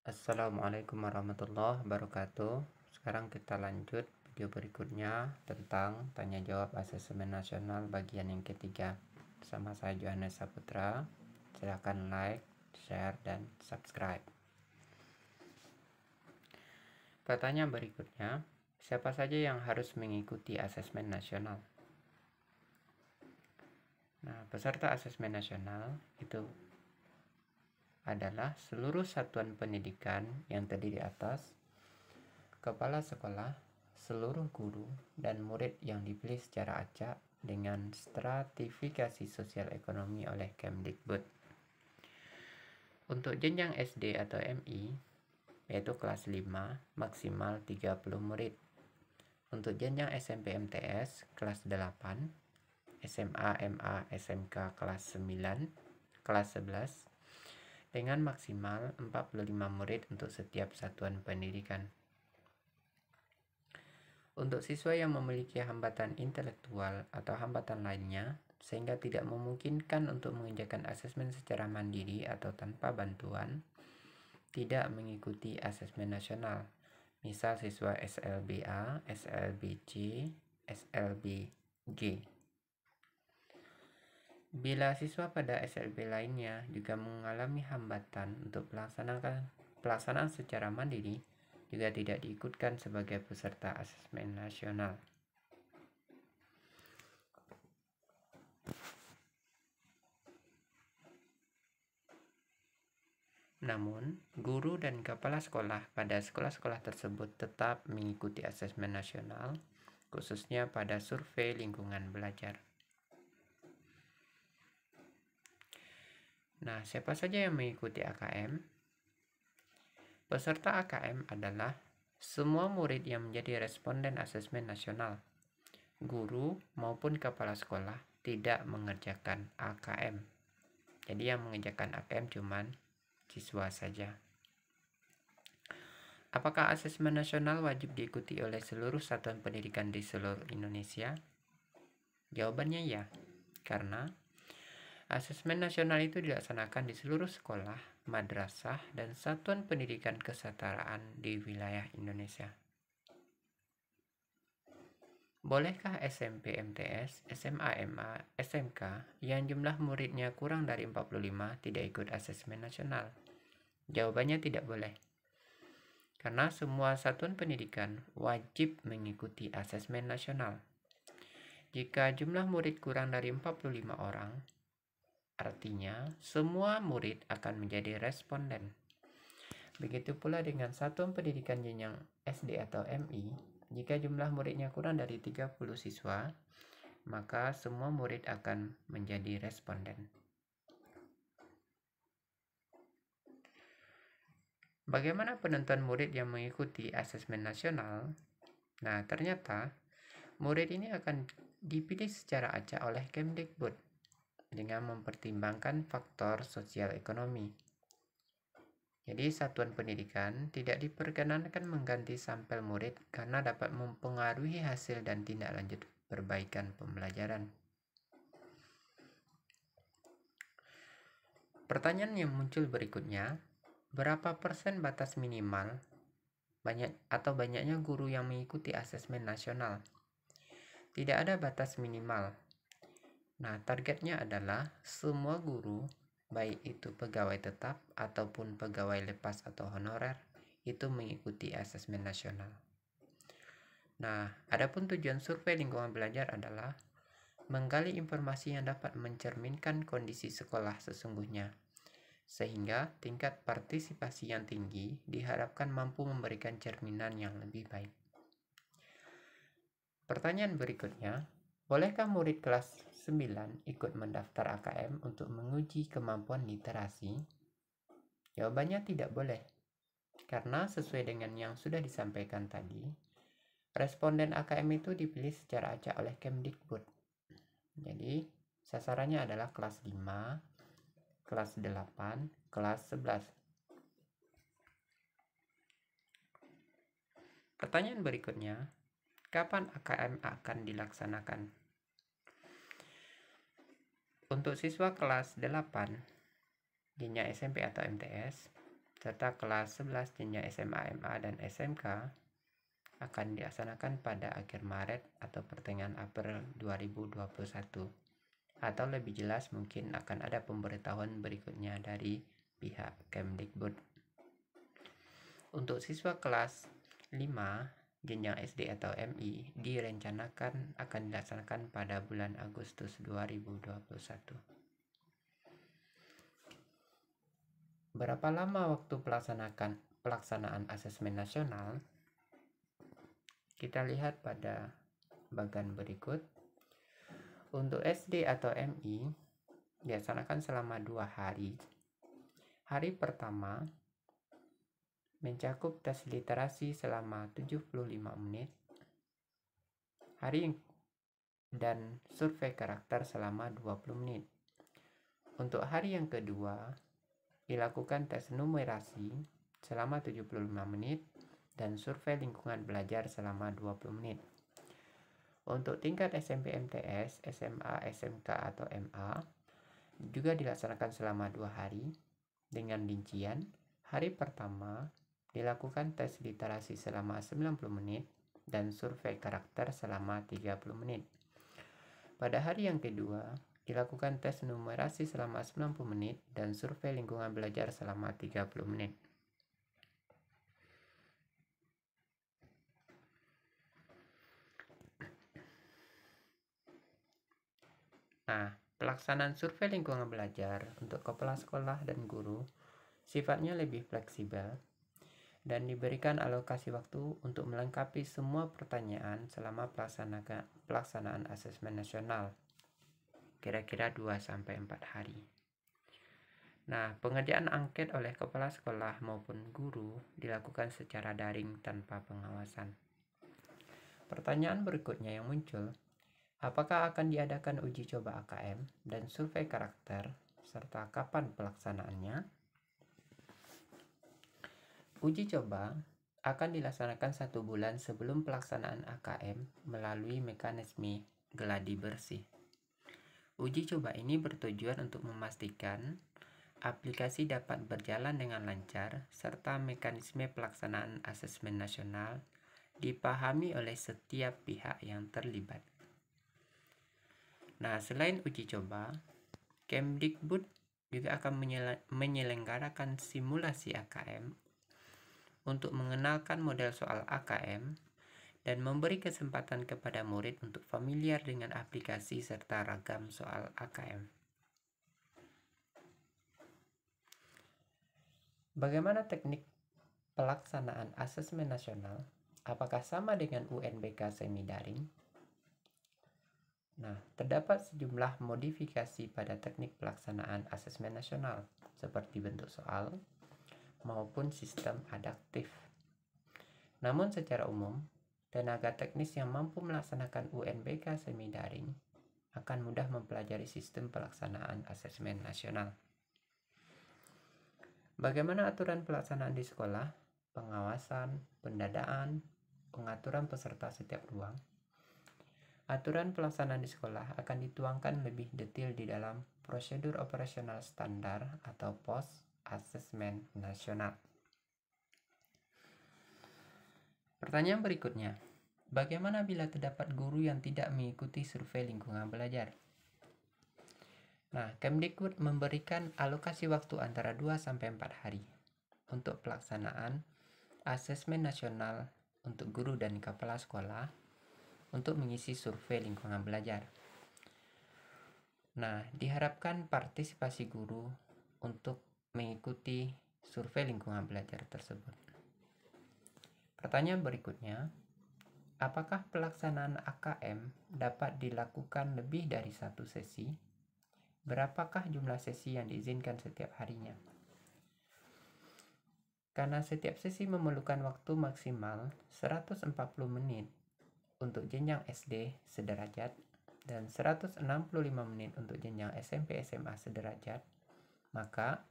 Assalamualaikum warahmatullahi wabarakatuh. Sekarang kita lanjut video berikutnya tentang tanya jawab asesmen nasional bagian yang ketiga. Bersama saya Johannes Saputra. Silahkan like, share, dan subscribe. Pertanyaan berikutnya, siapa saja yang harus mengikuti asesmen nasional? Nah, peserta asesmen nasional itu adalah seluruh satuan pendidikan yang terdiri atas kepala sekolah, seluruh guru, dan murid yang dipilih secara acak dengan stratifikasi sosial ekonomi oleh Kemdikbud. Untuk jenjang SD atau MI, yaitu kelas 5, maksimal 30 murid. Untuk jenjang SMP MTS, kelas 8, SMA, MA, SMK kelas 9, kelas 11, dengan maksimal 45 murid untuk setiap satuan pendidikan. Untuk siswa yang memiliki hambatan intelektual atau hambatan lainnya, sehingga tidak memungkinkan untuk mengerjakan asesmen secara mandiri atau tanpa bantuan, tidak mengikuti asesmen nasional. Misal siswa SLBA, SLBC, SLBG. Bila siswa pada SLB lainnya juga mengalami hambatan untuk pelaksanaan secara mandiri, juga tidak diikutkan sebagai peserta asesmen nasional. Namun, guru dan kepala sekolah pada sekolah-sekolah tersebut tetap mengikuti asesmen nasional, khususnya pada survei lingkungan belajar. Nah, siapa saja yang mengikuti AKM? Peserta AKM adalah semua murid yang menjadi responden asesmen nasional. Guru maupun kepala sekolah tidak mengerjakan AKM. Jadi yang mengerjakan AKM cuman siswa saja. Apakah asesmen nasional wajib diikuti oleh seluruh satuan pendidikan di seluruh Indonesia? Jawabannya ya, karena asesmen nasional itu dilaksanakan di seluruh sekolah, madrasah, dan satuan pendidikan kesetaraan di wilayah Indonesia. Bolehkah SMP MTS, SMA MA, SMK yang jumlah muridnya kurang dari 45 tidak ikut asesmen nasional? Jawabannya tidak boleh. Karena semua satuan pendidikan wajib mengikuti asesmen nasional. Jika jumlah murid kurang dari 45 orang, artinya semua murid akan menjadi responden. Begitu pula dengan satuan pendidikan jenjang SD atau MI, jika jumlah muridnya kurang dari 30 siswa, maka semua murid akan menjadi responden. Bagaimana penentuan murid yang mengikuti asesmen nasional? Nah, ternyata murid ini akan dipilih secara acak oleh Kemdikbud dengan mempertimbangkan faktor sosial ekonomi. Jadi satuan pendidikan tidak diperkenankan mengganti sampel murid karena dapat mempengaruhi hasil dan tindak lanjut perbaikan pembelajaran. Pertanyaan yang muncul berikutnya, berapa persen batas minimal banyaknya guru yang mengikuti asesmen nasional? Tidak ada batas minimal. Nah, targetnya adalah semua guru, baik itu pegawai tetap ataupun pegawai lepas atau honorer, itu mengikuti asesmen nasional. Nah, adapun tujuan survei lingkungan belajar adalah menggali informasi yang dapat mencerminkan kondisi sekolah sesungguhnya, sehingga tingkat partisipasi yang tinggi diharapkan mampu memberikan cerminan yang lebih baik. Pertanyaan berikutnya, bolehkah murid kelas 9 ikut mendaftar AKM untuk menguji kemampuan literasi? Jawabannya tidak boleh. Karena sesuai dengan yang sudah disampaikan tadi, responden AKM itu dipilih secara acak oleh Kemdikbud. Jadi, sasarannya adalah kelas 5, kelas 8, kelas 11. Pertanyaan berikutnya, kapan AKM akan dilaksanakan? Untuk siswa kelas 8, jenjang SMP atau MTS, serta kelas 11 jenjang SMA, MA, dan SMK akan dilaksanakan pada akhir Maret atau pertengahan April 2021. Atau lebih jelas mungkin akan ada pemberitahuan berikutnya dari pihak Kemdikbud. Untuk siswa kelas 5 jenjang SD atau MI direncanakan akan dilaksanakan pada bulan Agustus 2021. Berapa lama waktu pelaksanaan asesmen nasional? Kita lihat pada bagian berikut. Untuk SD atau MI dilaksanakan selama 2 hari. Hari pertama mencakup tes literasi selama 75 menit. Dan survei karakter selama 20 menit. Untuk hari yang kedua dilakukan tes numerasi selama 75 menit dan survei lingkungan belajar selama 20 menit. Untuk tingkat SMP MTS, SMA, SMK atau MA juga dilaksanakan selama 2 hari dengan rincian. Hari pertama dilakukan tes literasi selama 90 menit dan survei karakter selama 30 menit. Pada hari yang kedua dilakukan tes numerasi selama 90 menit dan survei lingkungan belajar selama 30 menit. Nah, pelaksanaan survei lingkungan belajar untuk kepala sekolah dan guru sifatnya lebih fleksibel dan diberikan alokasi waktu untuk melengkapi semua pertanyaan selama pelaksanaan asesmen nasional, kira-kira 2-4 hari. Nah, pengerjaan angket oleh kepala sekolah maupun guru dilakukan secara daring tanpa pengawasan. Pertanyaan berikutnya yang muncul, apakah akan diadakan uji coba AKM dan survei karakter, serta kapan pelaksanaannya? Uji coba akan dilaksanakan 1 bulan sebelum pelaksanaan AKM melalui mekanisme geladi bersih. Uji coba ini bertujuan untuk memastikan aplikasi dapat berjalan dengan lancar serta mekanisme pelaksanaan asesmen nasional dipahami oleh setiap pihak yang terlibat. Nah, selain uji coba, Kemdikbud juga akan menyelenggarakan simulasi AKM untuk mengenalkan model soal AKM dan memberi kesempatan kepada murid untuk familiar dengan aplikasi serta ragam soal AKM. Bagaimana teknik pelaksanaan asesmen nasional? Apakah sama dengan UNBK semi daring? Nah, terdapat sejumlah modifikasi pada teknik pelaksanaan asesmen nasional, seperti bentuk soal maupun sistem adaptif. Namun secara umum, tenaga teknis yang mampu melaksanakan UNBK semi daring akan mudah mempelajari sistem pelaksanaan asesmen nasional. Bagaimana aturan pelaksanaan di sekolah, pengawasan, pendataan, pengaturan peserta setiap ruang? Aturan pelaksanaan di sekolah akan dituangkan lebih detail di dalam Prosedur Operasional Standar atau POS Asesmen Nasional. Pertanyaan berikutnya, bagaimana bila terdapat guru yang tidak mengikuti survei lingkungan belajar? Nah, Kemdikbud memberikan alokasi waktu antara 2-4 hari untuk pelaksanaan asesmen nasional untuk guru dan kepala sekolah untuk mengisi survei lingkungan belajar. Nah, diharapkan partisipasi guru untuk mengikuti survei lingkungan belajar tersebut. Pertanyaan berikutnya, apakah pelaksanaan AKM dapat dilakukan lebih dari 1 sesi? Berapakah jumlah sesi yang diizinkan setiap harinya? Karena setiap sesi memerlukan waktu maksimal 140 menit untuk jenjang SD sederajat dan 165 menit untuk jenjang SMP SMA sederajat, maka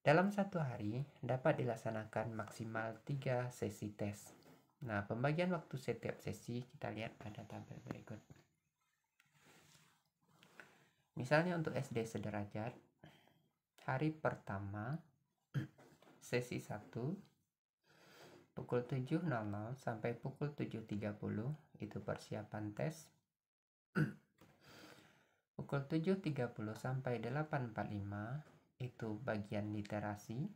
dalam 1 hari dapat dilaksanakan maksimal 3 sesi tes. Nah, pembagian waktu setiap sesi kita lihat pada tabel berikut. Misalnya untuk SD sederajat, hari pertama sesi 1 pukul 7.00 sampai pukul 7.30 itu persiapan tes. Pukul 7.30 sampai 8.45 itu bagian literasi.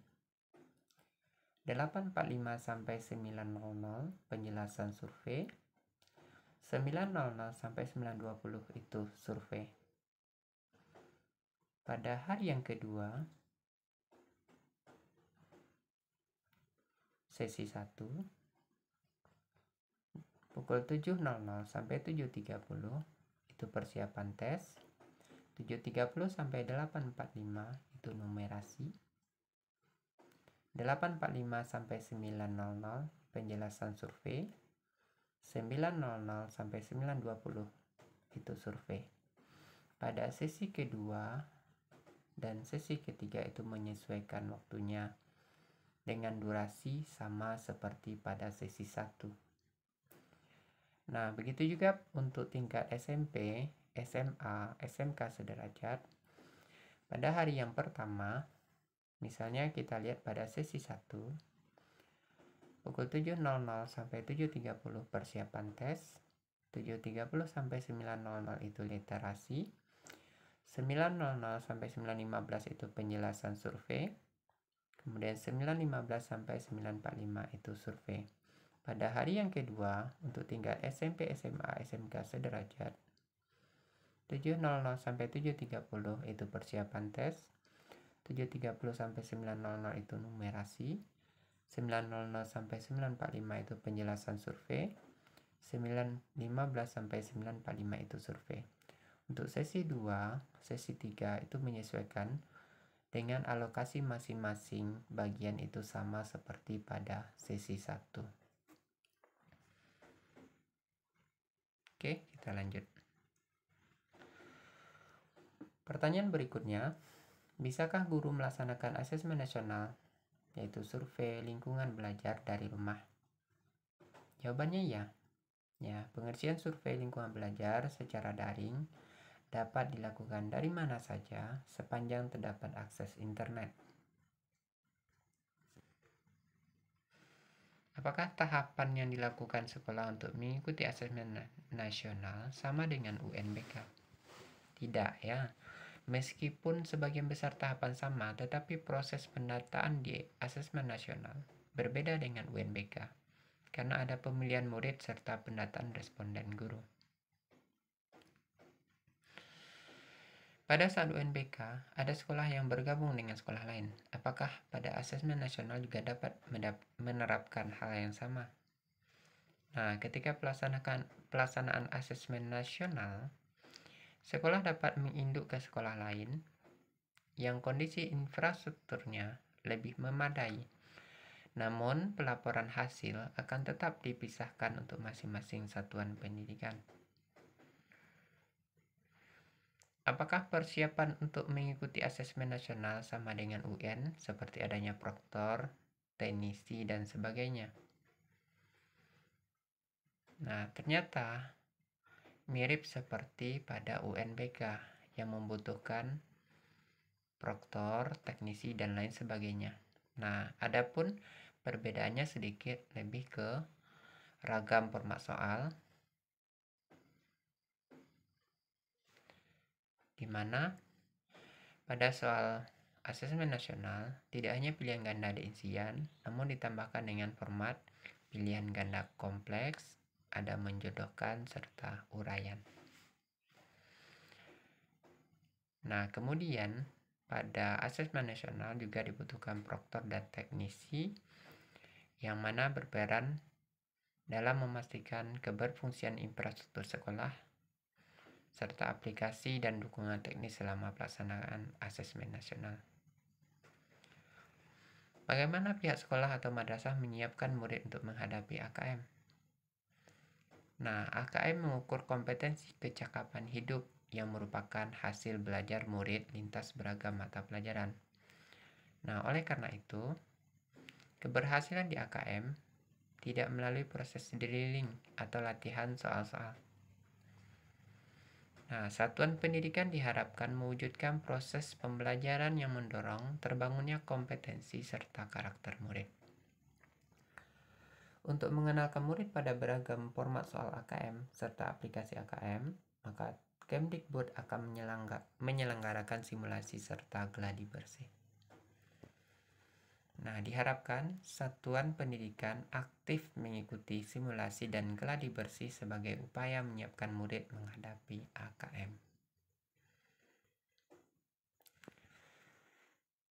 8.45 sampai 9.00 penjelasan survei. 9.00 sampai 9.20 itu survei. Pada hari yang kedua, sesi 1, pukul 7.00 sampai 7.30 itu persiapan tes. 7.30 sampai 8.45 itu numerasi. 8.45 sampai 9.00 penjelasan survei. 9.00 sampai 9.20 itu survei. Pada sesi kedua dan sesi ketiga itu menyesuaikan waktunya dengan durasi sama seperti pada sesi 1. Nah, begitu juga untuk tingkat SMP, SMA, SMK sederajat. Pada hari yang pertama, misalnya kita lihat pada sesi 1, pukul 7.00 sampai 7.30 persiapan tes. 7.30 sampai 9.00 itu literasi. 9.00 sampai 9.15 itu penjelasan survei. Kemudian 9.15 sampai 9.45 itu survei. Pada hari yang kedua, untuk tingkat SMP, SMA, SMK sederajat, 7.00 sampai 7.30 itu persiapan tes. 7.30 sampai 9.00 itu numerasi. 9.00 sampai 9.45 itu penjelasan survei. 9.15 sampai 9.45 itu survei. Untuk sesi 2, sesi 3 itu menyesuaikan dengan alokasi masing-masing bagian itu sama seperti pada sesi 1. Oke, kita lanjut. Pertanyaan berikutnya, bisakah guru melaksanakan asesmen nasional, yaitu survei lingkungan belajar dari rumah? Jawabannya ya. Pengerjaan survei lingkungan belajar secara daring dapat dilakukan dari mana saja sepanjang terdapat akses internet. Apakah tahapan yang dilakukan sekolah untuk mengikuti asesmen nasional sama dengan UNBK? Tidak ya. Meskipun sebagian besar tahapan sama, tetapi proses pendataan di asesmen nasional berbeda dengan UNBK karena ada pemilihan murid serta pendataan responden guru. Pada saat UNBK, ada sekolah yang bergabung dengan sekolah lain. Apakah pada asesmen nasional juga dapat menerapkan hal yang sama? Nah, ketika pelaksanaan asesmen nasional, sekolah dapat menginduk ke sekolah lain yang kondisi infrastrukturnya lebih memadai. Namun, pelaporan hasil akan tetap dipisahkan untuk masing-masing satuan pendidikan. Apakah persiapan untuk mengikuti asesmen nasional sama dengan UN, seperti adanya proktor, teknisi, dan sebagainya? Nah, ternyata mirip seperti pada UNBK yang membutuhkan proktor, teknisi, dan lain sebagainya. Nah, adapun perbedaannya sedikit lebih ke ragam format soal, di mana pada soal asesmen nasional tidak hanya pilihan ganda ada isian, namun ditambahkan dengan format pilihan ganda kompleks, ada menjodohkan, serta uraian. Nah, kemudian pada asesmen nasional juga dibutuhkan proktor dan teknisi yang mana berperan dalam memastikan keberfungsian infrastruktur sekolah serta aplikasi dan dukungan teknis selama pelaksanaan asesmen nasional. Bagaimana pihak sekolah atau madrasah menyiapkan murid untuk menghadapi AKM? Nah, AKM mengukur kompetensi kecakapan hidup yang merupakan hasil belajar murid lintas beragam mata pelajaran. Nah, oleh karena itu, keberhasilan di AKM tidak melalui proses drilling atau latihan soal-soal. Nah, satuan pendidikan diharapkan mewujudkan proses pembelajaran yang mendorong terbangunnya kompetensi serta karakter murid. Untuk mengenalkan murid pada beragam format soal AKM serta aplikasi AKM, maka Kemdikbud akan menyelenggarakan simulasi serta gladi bersih. Nah, diharapkan satuan pendidikan aktif mengikuti simulasi dan gladi bersih sebagai upaya menyiapkan murid menghadapi AKM.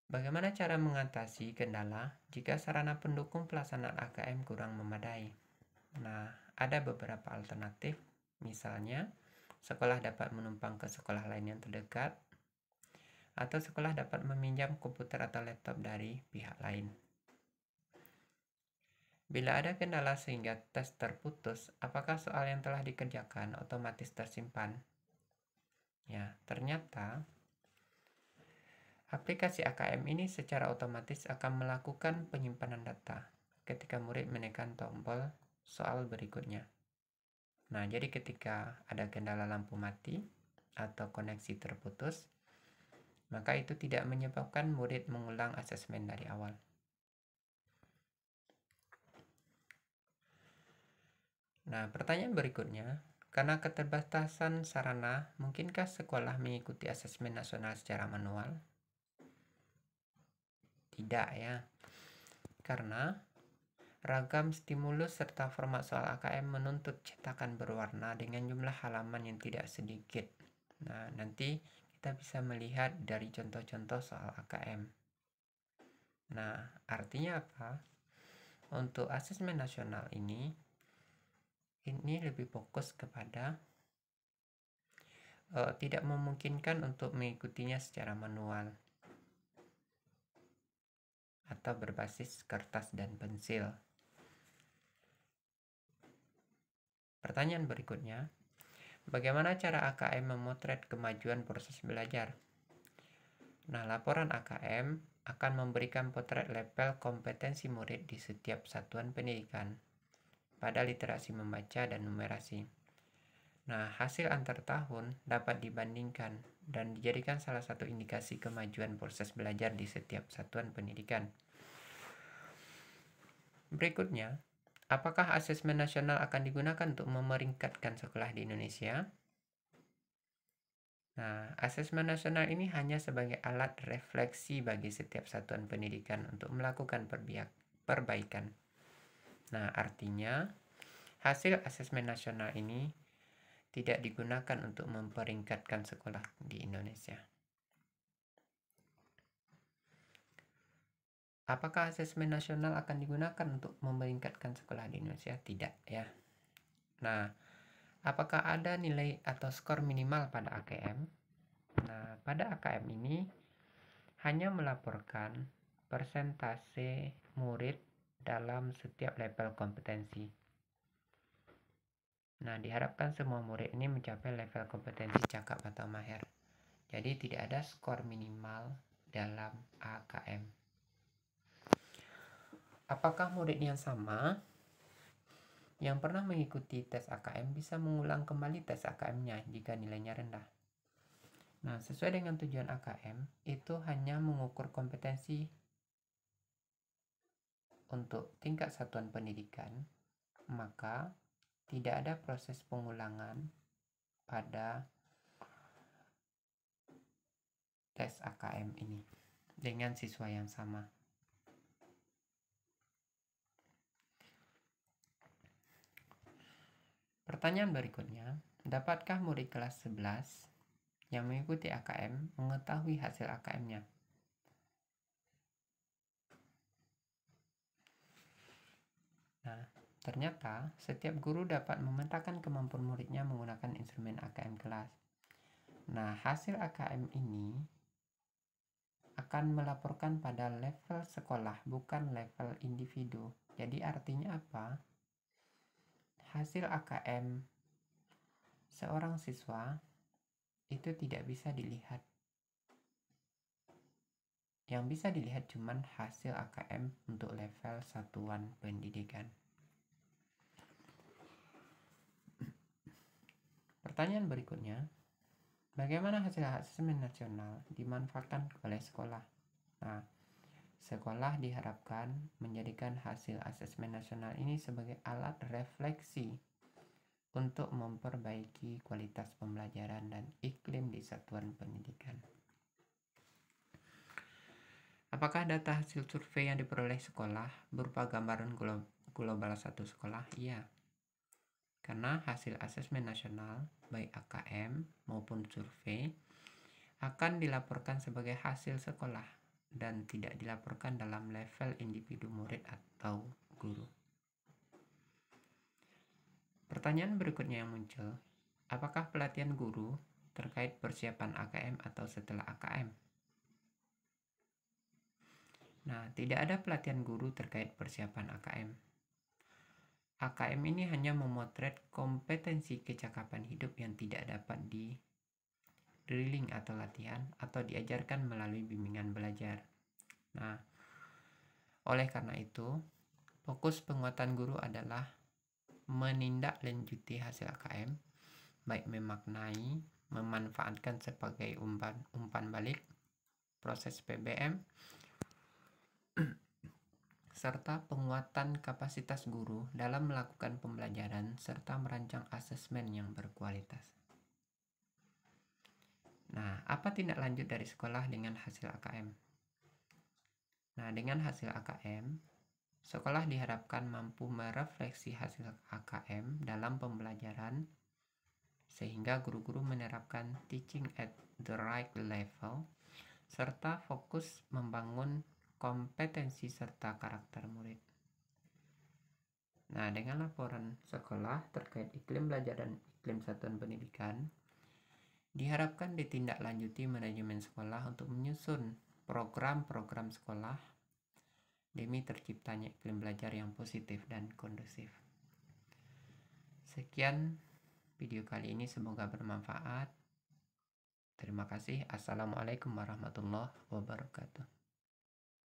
Bagaimana cara mengatasi kendala jika sarana pendukung pelaksanaan AKM kurang memadai? Nah, ada beberapa alternatif, misalnya sekolah dapat menumpang ke sekolah lain yang terdekat, atau sekolah dapat meminjam komputer atau laptop dari pihak lain. Bila ada kendala sehingga tes terputus, apakah soal yang telah dikerjakan otomatis tersimpan? Ya, ternyata aplikasi AKM ini secara otomatis akan melakukan penyimpanan data ketika murid menekan tombol soal berikutnya. Nah, jadi ketika ada kendala lampu mati atau koneksi terputus, maka itu tidak menyebabkan murid mengulang asesmen dari awal. Nah, pertanyaan berikutnya, karena keterbatasan sarana, mungkinkah sekolah mengikuti asesmen nasional secara manual? Tidak ya, karena ragam stimulus serta format soal AKM menuntut cetakan berwarna dengan jumlah halaman yang tidak sedikit. Nah, nanti kita bisa melihat dari contoh-contoh soal AKM. Nah, artinya apa? Untuk asesmen nasional ini lebih fokus kepada tidak memungkinkan untuk mengikutinya secara manual atau berbasis kertas dan pensil. Pertanyaan berikutnya, bagaimana cara AKM memotret kemajuan proses belajar? Nah, laporan AKM akan memberikan potret level kompetensi murid di setiap satuan pendidikan pada literasi membaca dan numerasi. Nah, hasil antar tahun dapat dibandingkan dan dijadikan salah satu indikasi kemajuan proses belajar di setiap satuan pendidikan. Berikutnya, apakah asesmen nasional akan digunakan untuk memeringkatkan sekolah di Indonesia? Nah, asesmen nasional ini hanya sebagai alat refleksi bagi setiap satuan pendidikan untuk melakukan perbaikan. Nah, artinya hasil asesmen nasional ini tidak digunakan untuk memperingkatkan sekolah di Indonesia. Apakah asesmen nasional akan digunakan untuk memeringkatkan sekolah di Indonesia? Tidak ya. Nah, apakah ada nilai atau skor minimal pada AKM? Nah, pada AKM ini hanya melaporkan persentase murid dalam setiap level kompetensi. Nah, diharapkan semua murid ini mencapai level kompetensi cakap atau mahir. Jadi tidak ada skor minimal dalam AKM. Apakah murid yang sama yang pernah mengikuti tes AKM bisa mengulang kembali tes AKM-nya jika nilainya rendah? Nah, sesuai dengan tujuan AKM, itu hanya mengukur kompetensi untuk tingkat satuan pendidikan, maka tidak ada proses pengulangan pada tes AKM ini dengan siswa yang sama. Pertanyaan berikutnya, dapatkah murid kelas 11 yang mengikuti AKM mengetahui hasil AKM-nya? Nah, ternyata setiap guru dapat memetakan kemampuan muridnya menggunakan instrumen AKM kelas. Nah, hasil AKM ini akan melaporkan pada level sekolah, bukan level individu. Jadi artinya apa? Hasil AKM seorang siswa itu tidak bisa dilihat. Yang bisa dilihat cuma hasil AKM untuk level satuan pendidikan. Pertanyaan berikutnya, Bagaimana hasil asesmen nasional dimanfaatkan oleh sekolah? Nah, sekolah diharapkan menjadikan hasil asesmen nasional ini sebagai alat refleksi untuk memperbaiki kualitas pembelajaran dan iklim di satuan pendidikan. Apakah data hasil survei yang diperoleh sekolah berupa gambaran global satu sekolah? Iya. Karena hasil asesmen nasional, baik AKM maupun survei, akan dilaporkan sebagai hasil sekolah dan tidak dilaporkan dalam level individu murid atau guru. Pertanyaan berikutnya yang muncul, apakah pelatihan guru terkait persiapan AKM atau setelah AKM? Nah, tidak ada pelatihan guru terkait persiapan AKM. AKM ini hanya memotret kompetensi kecakapan hidup yang tidak dapat di drilling atau latihan atau diajarkan melalui bimbingan belajar. Nah, oleh karena itu, fokus penguatan guru adalah menindaklanjuti hasil AKM, baik memaknai, memanfaatkan sebagai umpan balik, proses PBM, serta penguatan kapasitas guru dalam melakukan pembelajaran serta merancang asesmen yang berkualitas. Nah, apa tindak lanjut dari sekolah dengan hasil AKM? Nah, dengan hasil AKM, sekolah diharapkan mampu merefleksi hasil AKM dalam pembelajaran sehingga guru-guru menerapkan teaching at the right level serta fokus membangun kompetensi serta karakter murid. Nah, dengan laporan sekolah terkait iklim belajar dan iklim satuan pendidikan, diharapkan ditindaklanjuti manajemen sekolah untuk menyusun program-program sekolah demi terciptanya iklim belajar yang positif dan kondusif. Sekian video kali ini, semoga bermanfaat. Terima kasih. Assalamualaikum warahmatullahi wabarakatuh.